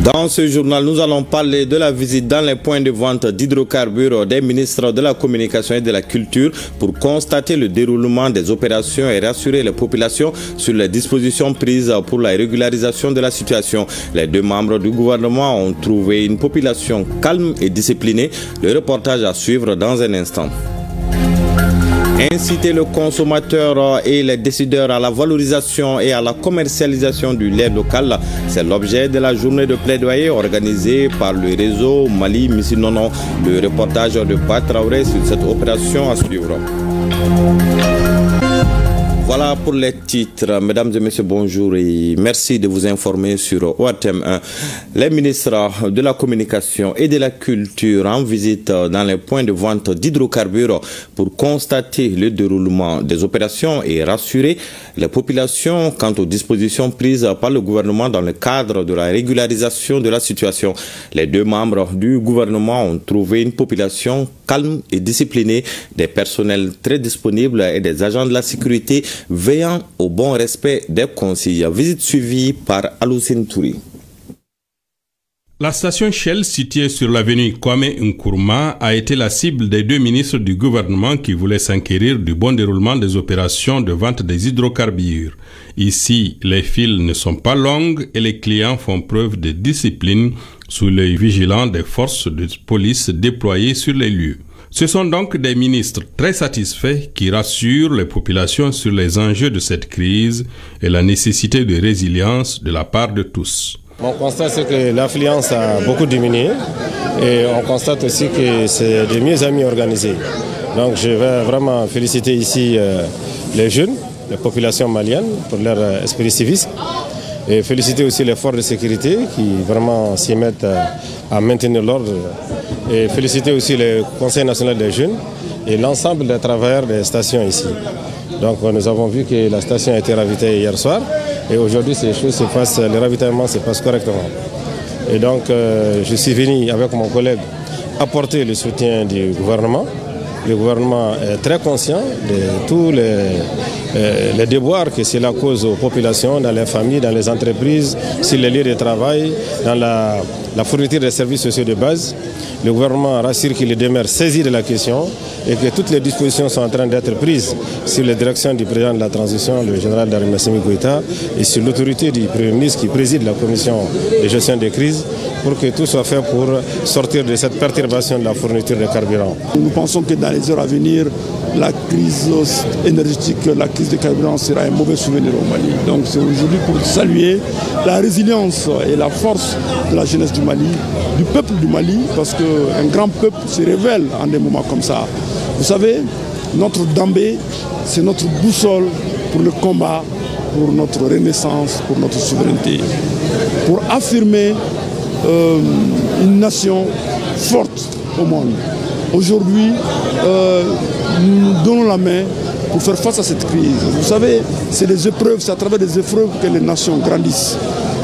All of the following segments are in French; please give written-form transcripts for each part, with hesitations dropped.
Dans ce journal, nous allons parler de la visite dans les points de vente d'hydrocarbures des ministres de la Communication et de la Culture pour constater le déroulement des opérations et rassurer les populations sur les dispositions prises pour la régularisation de la situation. Les deux membres du gouvernement ont trouvé une population calme et disciplinée. Le reportage à suivre dans un instant. Inciter le consommateur et les décideurs à la valorisation et à la commercialisation du lait local, c'est l'objet de la journée de plaidoyer organisée par le réseau Mali Missinono. Le reportage de Pat Traoré sur cette opération à suivre. Voilà pour les titres. Mesdames et messieurs, bonjour et merci de vous informer sur OATM 1. Les ministres de la Communication et de la Culture en visite dans les points de vente d'hydrocarbures pour constater le déroulement des opérations et rassurer les populations quant aux dispositions prises par le gouvernement dans le cadre de la régularisation de la situation. Les deux membres du gouvernement ont trouvé une population calme et disciplinée, des personnels très disponibles et des agents de la sécurité veillant au bon respect des consignes. Visite suivie par Aloussine Touri. La station Shell, située sur l'avenue Kwame Nkrumah, a été la cible des deux ministres du gouvernement qui voulaient s'enquérir du bon déroulement des opérations de vente des hydrocarbures. Ici, les files ne sont pas longues et les clients font preuve de discipline sous l'œil vigilant des forces de police déployées sur les lieux. Ce sont donc des ministres très satisfaits qui rassurent les populations sur les enjeux de cette crise et la nécessité de résilience de la part de tous. Mon constat, c'est que l'affluence a beaucoup diminué et on constate aussi que c'est de mieux en mieux organisé. Donc je vais vraiment féliciter ici les jeunes, les populations maliennes pour leur esprit civisme et féliciter aussi les forces de sécurité qui vraiment s'y mettent à maintenir l'ordre et féliciter aussi le Conseil national des jeunes et l'ensemble des travailleurs des stations ici. Donc nous avons vu que la station a été ravitaillée hier soir et aujourd'hui ces choses se passent, le ravitaillement se passe correctement. Et donc je suis venu avec mon collègue apporter le soutien du gouvernement. Le gouvernement est très conscient de tous les déboires que cela cause aux populations, dans les familles, dans les entreprises, sur les lieux de travail, dans la fourniture des services sociaux de base. Le gouvernement rassure qu'il demeure saisi de la question et que toutes les dispositions sont en train d'être prises sur les directions du président de la transition, le général d'armée Assimi Goïta, et sur l'autorité du Premier ministre qui préside la commission de gestion des crises pour que tout soit fait pour sortir de cette perturbation de la fourniture de carburant. Nous pensons que dans les heures à venir, la crise énergétique, la crise de carburant sera un mauvais souvenir au Mali. Donc c'est aujourd'hui pour saluer la résilience et la force de la jeunesse du Mali, du peuple du Mali, parce qu'un grand peuple se révèle en des moments comme ça. Vous savez, notre Dambé, c'est notre boussole pour le combat, pour notre renaissance, pour notre souveraineté, pour affirmer une nation forte au monde. Aujourd'hui, nous nous donnons la main pour faire face à cette crise. Vous savez, c'est des épreuves, c'est à travers des épreuves que les nations grandissent.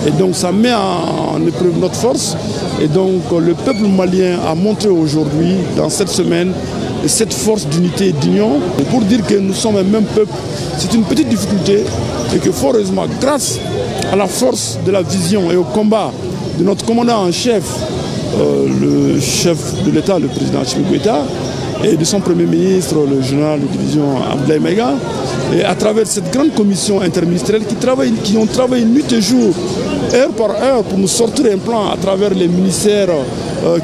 Et donc ça met en épreuve notre force. Et donc le peuple malien a montré aujourd'hui, dans cette semaine, cette force d'unité et d'union. Pour dire que nous sommes un même peuple, c'est une petite difficulté et que fort heureusement, grâce à la force de la vision et au combat de notre commandant en chef, le chef de l'État, le président Assimi Goïta, et de son premier ministre, le général de division Abdoulaye Maïga, et à travers cette grande commission interministérielle qui ont travaillé nuit et jour, heure par heure, pour nous sortir un plan à travers les ministères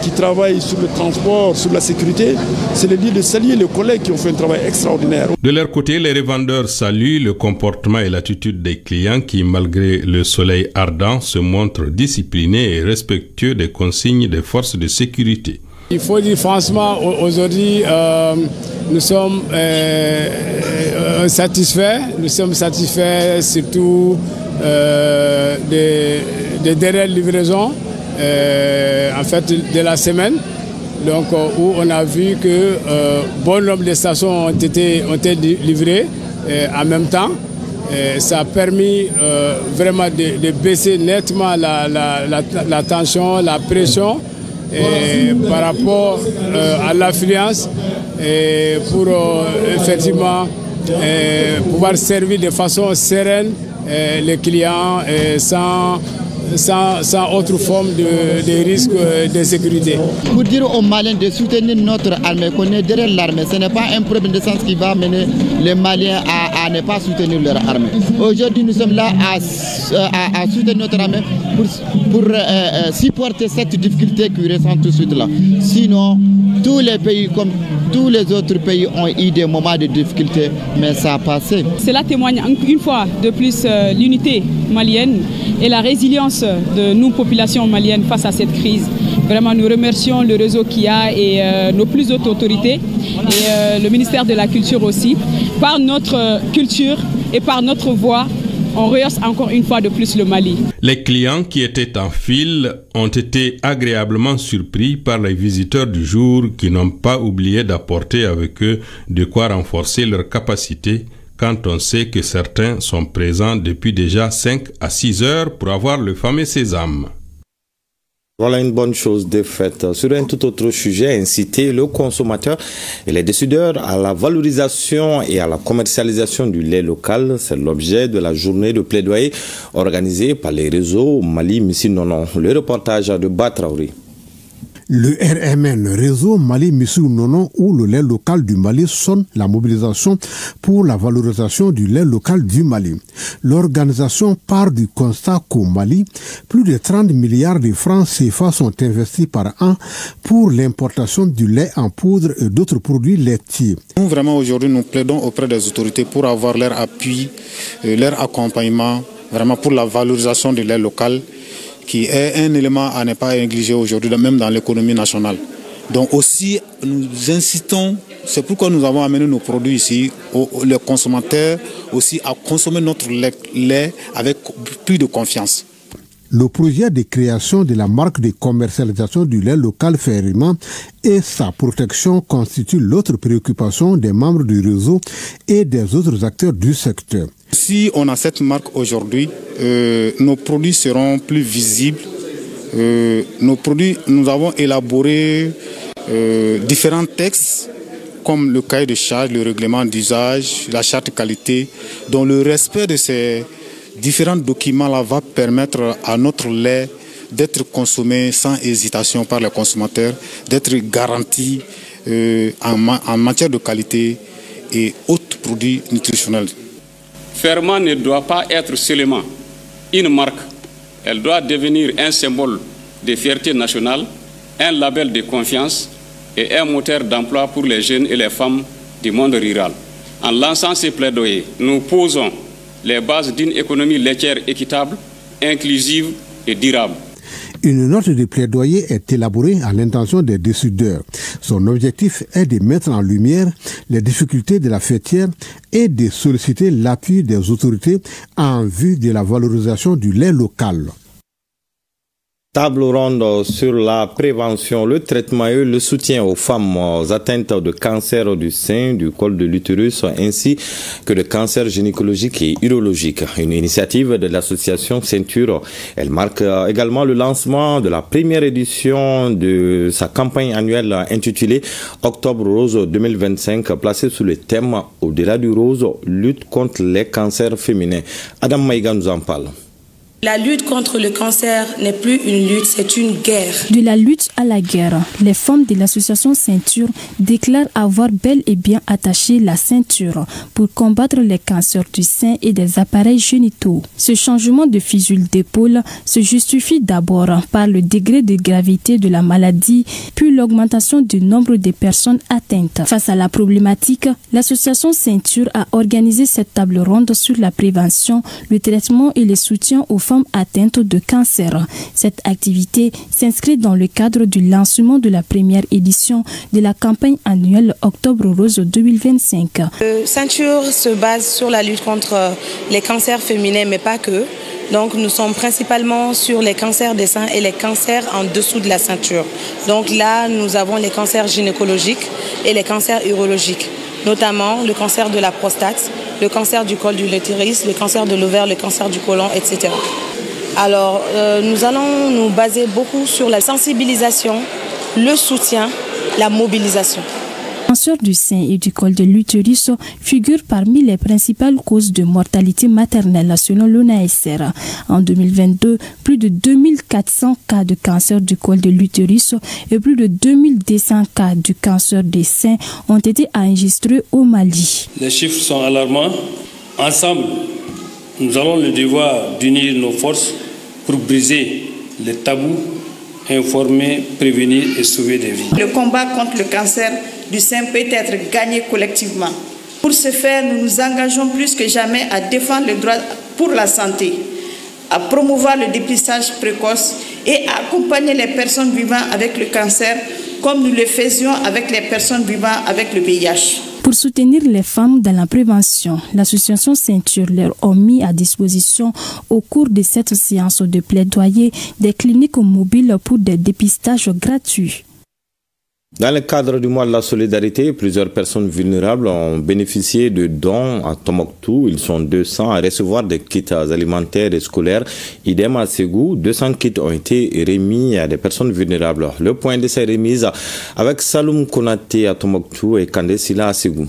qui travaillent sur le transport, sur la sécurité. C'est le lieu de saluer les collègues qui ont fait un travail extraordinaire. De leur côté, les revendeurs saluent le comportement et l'attitude des clients qui, malgré le soleil ardent, se montrent disciplinés et respectueux des consignes des forces de sécurité. Il faut dire franchement, aujourd'hui, nous sommes satisfaits. Nous sommes satisfaits surtout des dernières livraisons en fait, de la semaine. Donc, où on a vu que bon nombre de stations ont été livrées en même temps. Ça a permis vraiment de baisser nettement la tension, la pression. Par rapport à l'affluence pour effectivement pouvoir servir de façon sereine les clients sans sans autre forme de risque de sécurité. Pour dire aux Maliens de soutenir notre armée, qu'on est derrière l'armée, ce n'est pas un problème de sens qui va amener les Maliens à ne pas soutenir leur armée. Aujourd'hui, nous sommes là à soutenir notre armée pour supporter cette difficulté qu'ils ressentent tout de suite là. Sinon, tous les pays, comme tous les autres pays, ont eu des moments de difficulté, mais ça a passé. Cela témoigne une fois de plus l'unité malienne et la résilience de nous, populations maliennes, face à cette crise. Vraiment, nous remercions le réseau KIA et nos plus hautes autorités et le ministère de la Culture aussi. Par notre culture et par notre voix, on rehausse encore une fois de plus le Mali. Les clients qui étaient en file ont été agréablement surpris par les visiteurs du jour qui n'ont pas oublié d'apporter avec eux de quoi renforcer leur capacité quand on sait que certains sont présents depuis déjà 5 à 6 heures pour avoir le fameux sésame. Voilà une bonne chose de faite. Sur un tout autre sujet, inciter le consommateur et les décideurs à la valorisation et à la commercialisation du lait local. C'est l'objet de la journée de plaidoyer organisée par les réseaux Mali Missi Nonon. Le reportage de Batraouri. Le RMN, réseau Mali Missou Nonon, ou le lait local du Mali, sonne la mobilisation pour la valorisation du lait local du Mali. L'organisation part du constat qu'au Mali, plus de 30 milliards de francs CFA sont investis par an pour l'importation du lait en poudre et d'autres produits laitiers. Nous, vraiment, aujourd'hui, nous plaidons auprès des autorités pour avoir leur appui, leur accompagnement, vraiment pour la valorisation du lait local, qui est un élément à ne pas négliger aujourd'hui, même dans l'économie nationale. Donc aussi, nous incitons, c'est pourquoi nous avons amené nos produits ici, les consommateurs aussi à consommer notre lait avec plus de confiance. Le projet de création de la marque de commercialisation du lait local Ferriment et sa protection constituent l'autre préoccupation des membres du réseau et des autres acteurs du secteur. Si on a cette marque aujourd'hui, nos produits seront plus visibles. Nos produits, nous avons élaboré différents textes comme le cahier de charge, le règlement d'usage, la charte qualité, dont le respect de ces différents documents-là va permettre à notre lait d'être consommé sans hésitation par les consommateurs, d'être garanti en matière de qualité et autres produits nutritionnels. Ferrement ne doit pas être seulement une marque, elle doit devenir un symbole de fierté nationale, un label de confiance et un moteur d'emploi pour les jeunes et les femmes du monde rural. En lançant ces plaidoyers, nous posons les bases d'une économie laitière équitable, inclusive et durable. Une note de plaidoyer est élaborée à l'intention des décideurs. Son objectif est de mettre en lumière les difficultés de la fêtière et de solliciter l'appui des autorités en vue de la valorisation du lait local. Table ronde sur la prévention, le traitement et le soutien aux femmes atteintes de cancer du sein, du col de l'utérus, ainsi que de cancer gynécologique et urologique. Une initiative de l'association Ceinture. Elle marque également le lancement de la première édition de sa campagne annuelle intitulée Octobre Rose 2025, placée sous le thème Au-delà du rose, lutte contre les cancers féminins. Adam Maïga nous en parle. La lutte contre le cancer n'est plus une lutte, c'est une guerre. De la lutte à la guerre, les femmes de l'association Ceinture déclarent avoir bel et bien attaché la ceinture pour combattre les cancers du sein et des appareils génitaux. Ce changement de fusil d'épaule se justifie d'abord par le degré de gravité de la maladie, puis l'augmentation du nombre de personnes atteintes. Face à la problématique, l'association Ceinture a organisé cette table ronde sur la prévention, le traitement et le soutien aux femmes atteintes de cancer. Cette activité s'inscrit dans le cadre du lancement de la première édition de la campagne annuelle Octobre Rose 2025. Ceinture se base sur la lutte contre les cancers féminins, mais pas que. Donc nous sommes principalement sur les cancers des seins et les cancers en dessous de la ceinture. Donc là, nous avons les cancers gynécologiques et les cancers urologiques, notamment le cancer de la prostate, le cancer du col de l'utérus, le cancer de l'ovaire, le cancer du côlon, etc. Alors, nous allons nous baser beaucoup sur la sensibilisation, le soutien, la mobilisation. cancer du sein et du col de l'utérus figure parmi les principales causes de mortalité maternelle selon l'ONASR. En 2022, plus de 2400 cas de cancer du col de l'utérus et plus de 2200 cas du cancer des seins ont été enregistrés au Mali. Les chiffres sont alarmants. Ensemble, nous avons le devoir d'unir nos forces pour briser les tabous, informer, prévenir et sauver des vies. Le combat contre le cancer du sein peut être gagné collectivement. Pour ce faire, nous nous engageons plus que jamais à défendre le droit pour la santé, à promouvoir le dépistage précoce et à accompagner les personnes vivant avec le cancer comme nous le faisions avec les personnes vivant avec le VIH. Pour soutenir les femmes dans la prévention, l'association Ceinture leur a mis à disposition au cours de cette séance de plaidoyer des cliniques mobiles pour des dépistages gratuits. Dans le cadre du mois de la solidarité, plusieurs personnes vulnérables ont bénéficié de dons à Tombouctou. Ils sont 200 à recevoir des kits alimentaires et scolaires. Idem à Ségou, 200 kits ont été remis à des personnes vulnérables. Le point de ces remises avec Saloum Konaté à Tombouctou et Kandesila à Ségou.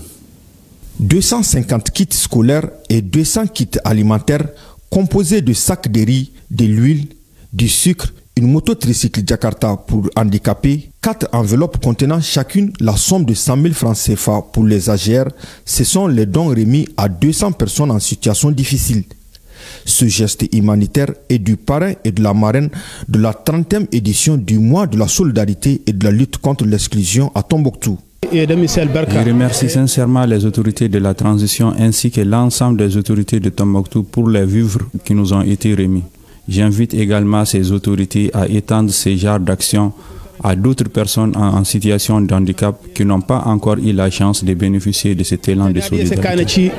250 kits scolaires et 200 kits alimentaires composés de sacs de riz, de l'huile, du sucre, une moto tricycle Jakarta pour handicapés, 4 enveloppes contenant chacune la somme de 100 000 francs CFA pour les AGR. Ce sont les dons remis à 200 personnes en situation difficile. Ce geste humanitaire est du parrain et de la marraine de la 30e édition du mois de la solidarité et de la lutte contre l'exclusion à Tombouctou. Je remercie sincèrement les autorités de la transition ainsi que l'ensemble des autorités de Tombouctou pour les vivres qui nous ont été remis. J'invite également ces autorités à étendre ces genres d'actions à d'autres personnes en situation de handicap qui n'ont pas encore eu la chance de bénéficier de cet élan de solidarité.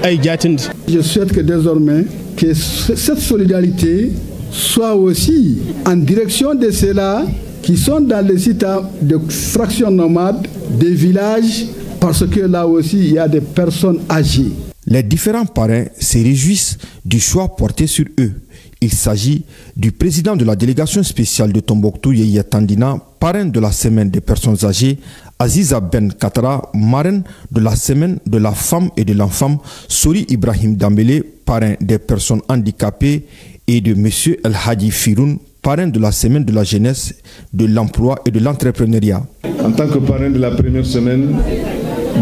Je souhaite que désormais que cette solidarité soit aussi en direction de ceux-là qui sont dans les sites de fractions nomades, des villages, parce que là aussi il y a des personnes âgées. Les différents parrains se réjouissent du choix porté sur eux. Il s'agit du président de la délégation spéciale de Tombouctou, Yaya Tandina, parrain de la semaine des personnes âgées, Aziza Ben Katara, marraine de la semaine de la femme et de l'enfant, Sori Ibrahim Dambélé, parrain des personnes handicapées, et de M. El Hadi Firoun, parrain de la semaine de la jeunesse, de l'emploi et de l'entrepreneuriat. En tant que parrain de la première semaine,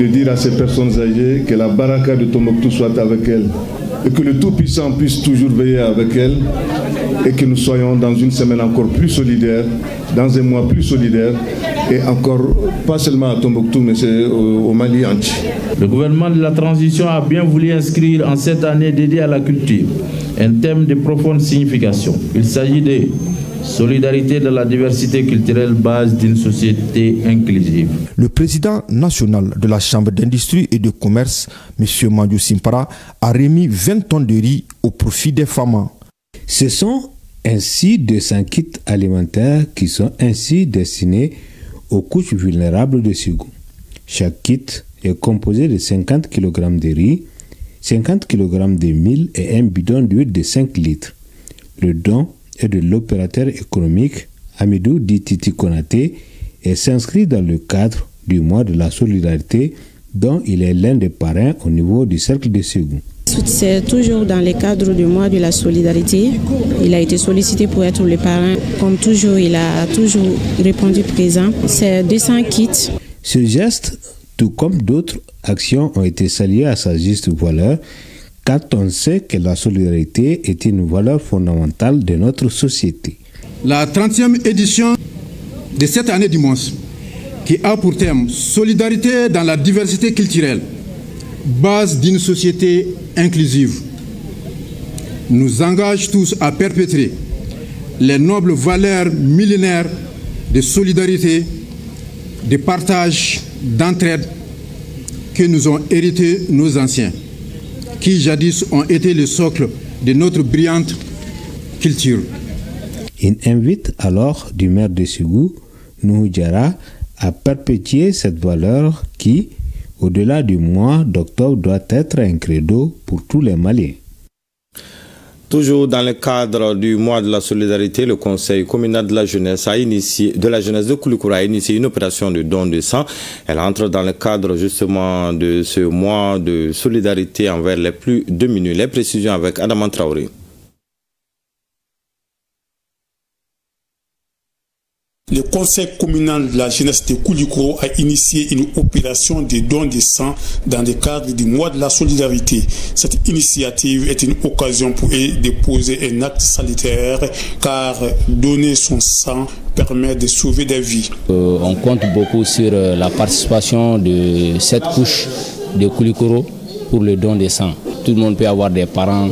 de dire à ces personnes âgées que la baraka de Tombouctou soit avec elles et que le Tout-Puissant puisse toujours veiller avec elles et que nous soyons dans une semaine encore plus solidaire, dans un mois plus solidaire et encore pas seulement à Tombouctou mais au Mali entier. Le gouvernement de la transition a bien voulu inscrire en cette année dédiée à la culture un thème de profonde signification. Il s'agit de solidarité de la diversité culturelle, base d'une société inclusive. Le président national de la Chambre d'industrie et de commerce, M. Mandiou Simpara, a remis 20 tonnes de riz au profit des femmes. Ce sont ainsi 200 kits alimentaires qui sont ainsi destinés aux couches vulnérables de Ségou. Chaque kit est composé de 50 kg de riz, 50 kg de mil et un bidon d'huile de 5 litres. Le don est de l'opérateur économique Amidou Dititi Konaté et s'inscrit dans le cadre du mois de la solidarité dont il est l'un des parrains au niveau du cercle de Ségou. C'est toujours dans le cadre du mois de la solidarité. Il a été sollicité pour être le parrain. Comme toujours, il a toujours répondu présent. C'est 200 kits. Ce geste, tout comme d'autres actions, ont été salués à sa juste valeur, quand on sait que la solidarité est une valeur fondamentale de notre société. La 30e édition de cette année du mois, qui a pour thème « Solidarité dans la diversité culturelle, base d'une société inclusive », nous engage tous à perpétrer les nobles valeurs millénaires de solidarité, de partage, d'entraide que nous ont hérité nos anciens, qui jadis ont été le socle de notre brillante culture. Il invite alors du maire de Ségou, Nuhu Diarra, à perpétuer cette valeur qui, au-delà du mois d'octobre, doit être un credo pour tous les Maliens. Toujours dans le cadre du mois de la solidarité, le Conseil communal de la jeunesse de Koulikoro a initié une opération de don de sang. Elle entre dans le cadre justement de ce mois de solidarité envers les plus démunis. Les précisions avec Adama Traoré. Le Conseil communal de la jeunesse de Koulikoro a initié une opération de don de sang dans le cadre du mois de la solidarité. Cette initiative est une occasion pour eux de poser un acte salutaire car donner son sang permet de sauver des vies. On compte beaucoup sur la participation de cette couche de Koulikoro pour le don de sang. Tout le monde peut avoir des parents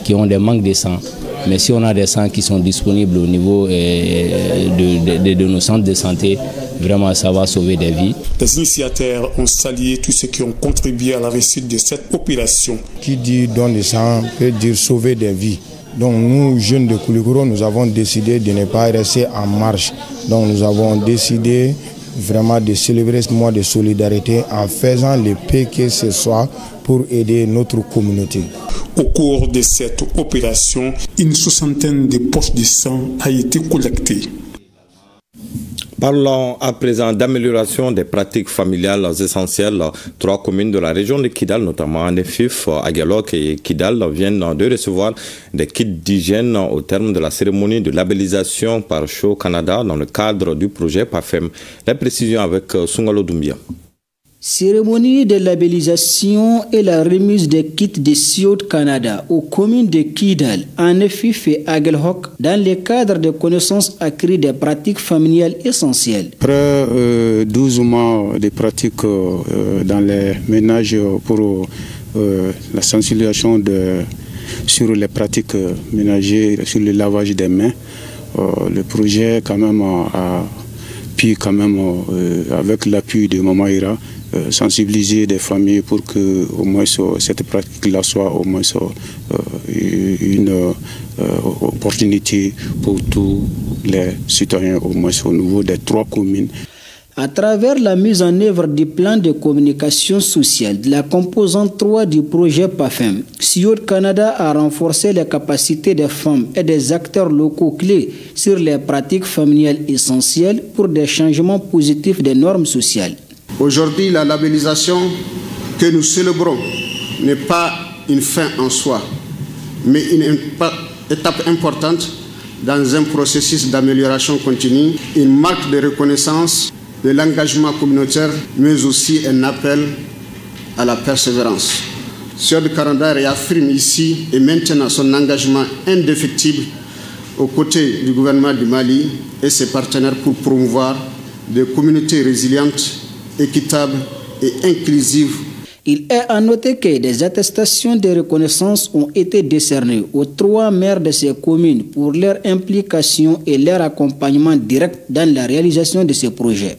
qui ont des manques de sang. Mais si on a des sangs qui sont disponibles au niveau de nos centres de santé, vraiment ça va sauver des vies. Les initiateurs ont salué tous ceux qui ont contribué à la réussite de cette opération. Qui dit don de sang peut dire sauver des vies. Donc nous, jeunes de Koulikoro, nous avons décidé de ne pas rester en marche. Donc nous avons décidé vraiment de célébrer ce mois de solidarité en faisant le peu que ce soit pour aider notre communauté. Au cours de cette opération, une soixantaine de poches de sang a été collectée. Parlons à présent d'amélioration des pratiques familiales essentielles. 3 communes de la région de Kidal, notamment Nefif, Aguelok et Kidal, viennent de recevoir des kits d'hygiène au terme de la cérémonie de labellisation par Show Canada dans le cadre du projet PAFEM. Les précisions avec Sungalo Doumbia. Cérémonie de labellisation et la remise des kits de Show Canada aux communes de Kidal, Nefif et Aguelok dans le cadre de connaissances acquises des pratiques familiales essentielles. Après 12 mois de pratiques dans les ménages pour la sensibilisation sur les pratiques ménagères, sur le lavage des mains, le projet quand même a pu quand même avec l'appui de Maman Ira sensibiliser des familles pour que au moins cette pratique-là soit au moins une opportunité pour tous les citoyens au moins au niveau des 3 communes. À travers la mise en œuvre du plan de communication sociale de la composante 3 du projet PAFEM, Show Canada a renforcé les capacités des femmes et des acteurs locaux clés sur les pratiques familiales essentielles pour des changements positifs des normes sociales. Aujourd'hui, la labellisation que nous célébrons n'est pas une fin en soi, mais une étape importante dans un processus d'amélioration continue, une marque de reconnaissance de l'engagement communautaire, mais aussi un appel à la persévérance. Show Canada réaffirme ici et maintenant son engagement indéfectible aux côtés du gouvernement du Mali et ses partenaires pour promouvoir des communautés résilientes, équitables et inclusives. Il est à noter que des attestations de reconnaissance ont été décernées aux 3 maires de ces communes pour leur implication et leur accompagnement direct dans la réalisation de ces projets.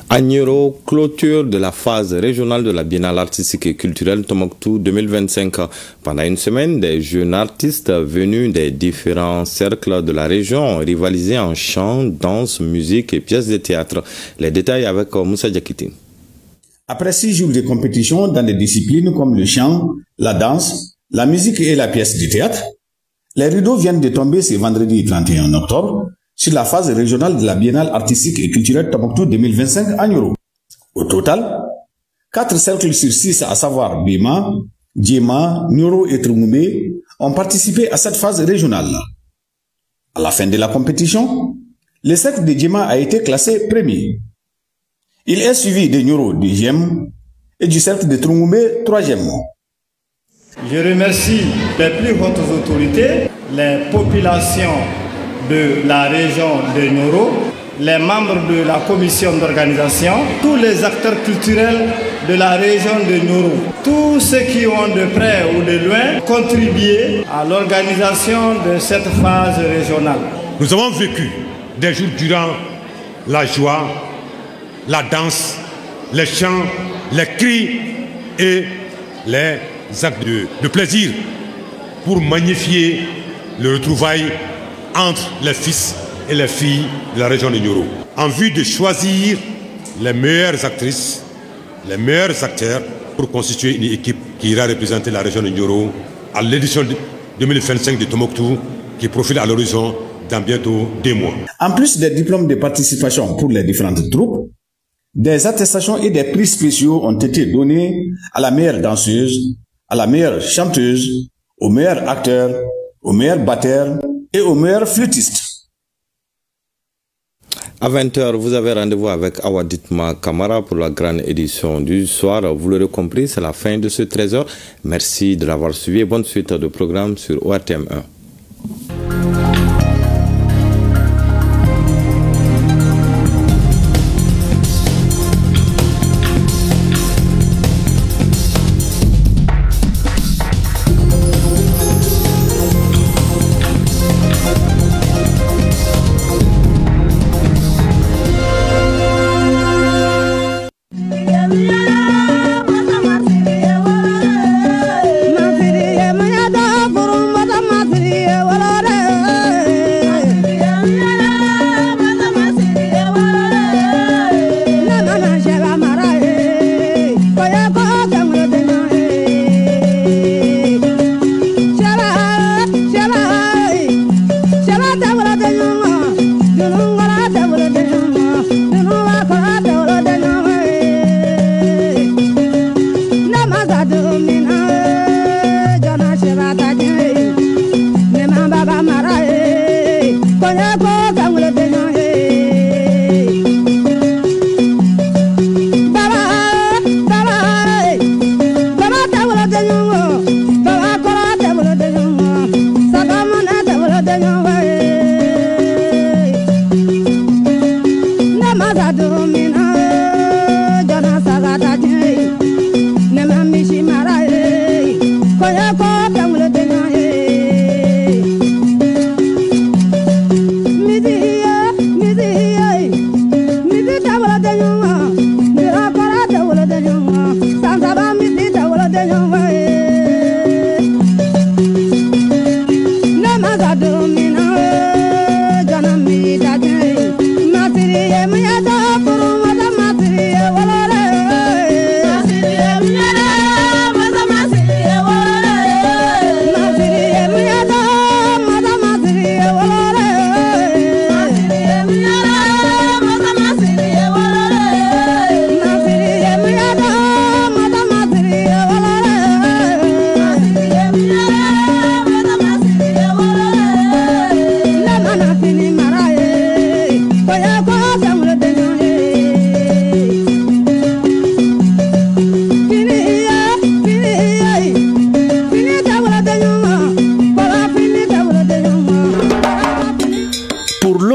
À Nyoro, clôture de la phase régionale de la Biennale artistique et culturelle Tombouctou 2025. Pendant une semaine, des jeunes artistes venus des différents cercles de la région ont rivalisé en chant, danse, musique et pièces de théâtre. Les détails avec Moussa Diakité. Après 6 jours de compétition dans des disciplines comme le chant, la danse, la musique et la pièce de théâtre, les rideaux viennent de tomber ce vendredi 31 octobre sur la phase régionale de la Biennale artistique et culturelle Tombouctou 2025 à Nyoro. Au total, 4 cercles sur 6, à savoir Bima, Djema, Nyoro et Trungoumé, ont participé à cette phase régionale. À la fin de la compétition, le cercle de Djema a été classé premier. Il est suivi de Nyoro 2e et du cercle de Trungoumé 3e. Je remercie les plus hautes autorités, les populations de la région de Nyoro, les membres de la commission d'organisation, tous les acteurs culturels de la région de Nyoro, tous ceux qui ont de près ou de loin contribué à l'organisation de cette phase régionale. Nous avons vécu des jours durant la joie, la danse, les chants, les cris et les actes de plaisir pour magnifier le retrouvail entre les fils et les filles de la région de Nyoro, en vue de choisir les meilleures actrices, les meilleurs acteurs pour constituer une équipe qui ira représenter la région de Nyoro à l'édition 2025 de Tombouctou qui profile à l'horizon dans bientôt 2 mois. En plus des diplômes de participation pour les différentes troupes, des attestations et des prix spéciaux ont été donnés à la meilleure danseuse, à la meilleure chanteuse, au meilleur acteur, au meilleur batteur et au meilleur flûtiste. À 20h, vous avez rendez-vous avec Awaditma Kamara pour la grande édition du soir. Vous l'aurez compris, c'est la fin de ce 13h. Merci de l'avoir suivi. Bonne suite de programme sur ORTM 1.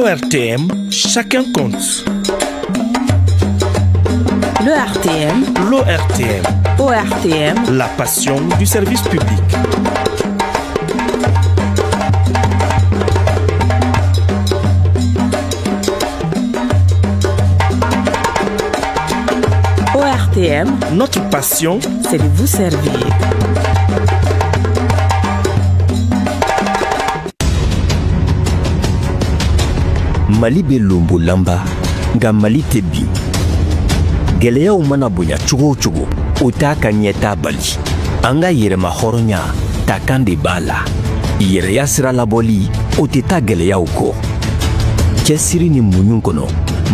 L'ORTM, chacun compte. L'ORTM. L'ORTM. ORTM. La passion du service public. ORTM. Notre passion, c'est de vous servir. Mali be lombo lamba nga Mali te bi gɛlɛyaw mana bonya cogo o cogo o t'a ka ɲɛta bali an ka yɛrɛma hɔrɔnya ta kan de b'a la yɛrɛya sira labɔli o tɛ taa gɛlɛyaw kɔ cɛsiri ni muɲu kɔnɔ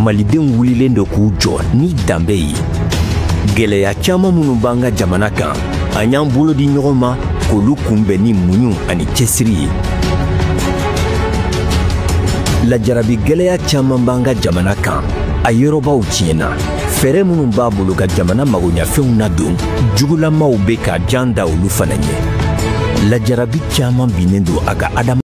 malidenw wulilen do k'u jɔ ni danbe ye gɛlɛya caaman minnu b'an ka jamana kan an y'an bolo di ɲɔgɔn ma k'olu kunbɛn ni muɲu ani cɛsiri ye lajarabi gɛlɛya caaman b'an ka jamana kan a yɔrɔbaw tiɲɛna fɛɛrɛ minnu b'a bolo ka jamana magoɲafɛnw nadon jugulamaw be ka jan da olu fana ɲɛ lajarabi caaman binnen do a ka